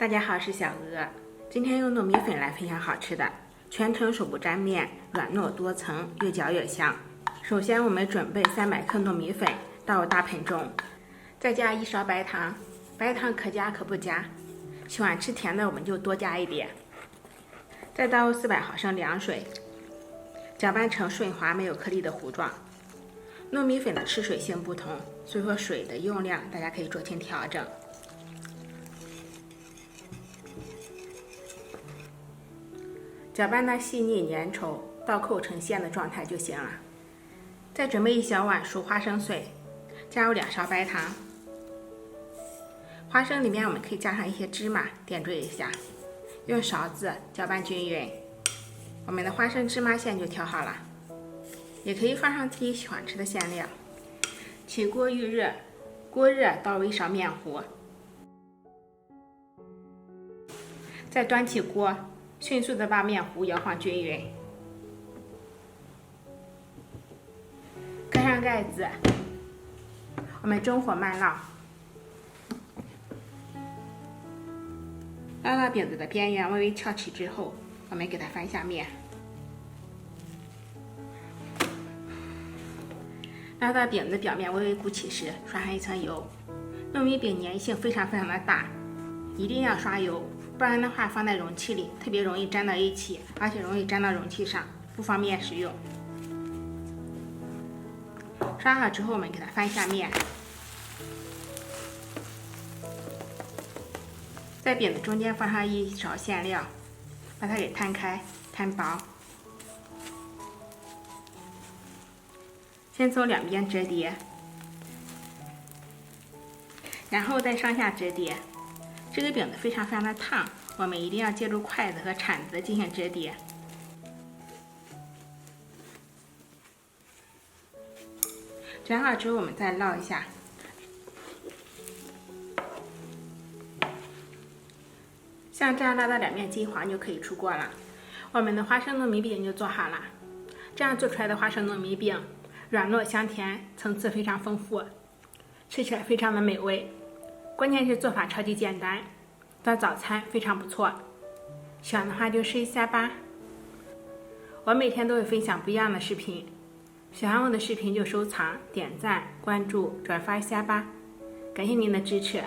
大家好，我是小鹅。今天用糯米粉来分享好吃的全程手不沾面，软糯多层，又嚼又香。首先我们准备300克糯米粉，倒入大盆中，再加1勺白糖，白糖可加可不加，喜欢吃甜的我们就多加一点。再倒入400毫升凉水，搅拌成顺滑没有颗粒的糊状。糯米粉的吃水性不同，所以说水的用量大家可以酌情调整。搅拌到细腻粘稠，倒扣成线的状态就行了。再准备1小碗熟花生碎，加入2勺白糖。花生里面我们可以加上一些芝麻，点缀一下，用勺子搅拌均匀。我们的花生芝麻馅就调好了，也可以放上自己喜欢吃的馅料。起锅预热，锅热倒入1勺面糊，再端起锅，迅速的把面糊摇晃均匀，盖上盖子，我们中火慢烙，烙到饼子的边缘微微翘起之后，我们给它翻下面，烙到饼子表面微微鼓起时，刷上1层油。糯米饼粘性非常的大，一定要刷油，不然的话放在容器里特别容易粘到一起，而且容易粘到容器上，不方便食用。刷好之后我们给它翻下面，在饼子中间放上1勺馅料，把它给摊开摊薄，先从两边折叠，然后再上下折叠。这个饼子非常的烫，我们一定要借助筷子和铲子进行折叠。卷好之后我们再烙一下，像这样烙到两面金黄就可以出锅了。我们的花生糯米饼就做好了。这样做出来的花生糯米饼软糯香甜，层次非常丰富，吃起来非常的美味。关键是做法超级简单，当早餐非常不错。喜欢的话就试一下吧。我每天都会分享不一样的视频，喜欢我的视频就收藏、点赞、关注、转发一下吧。感谢您的支持。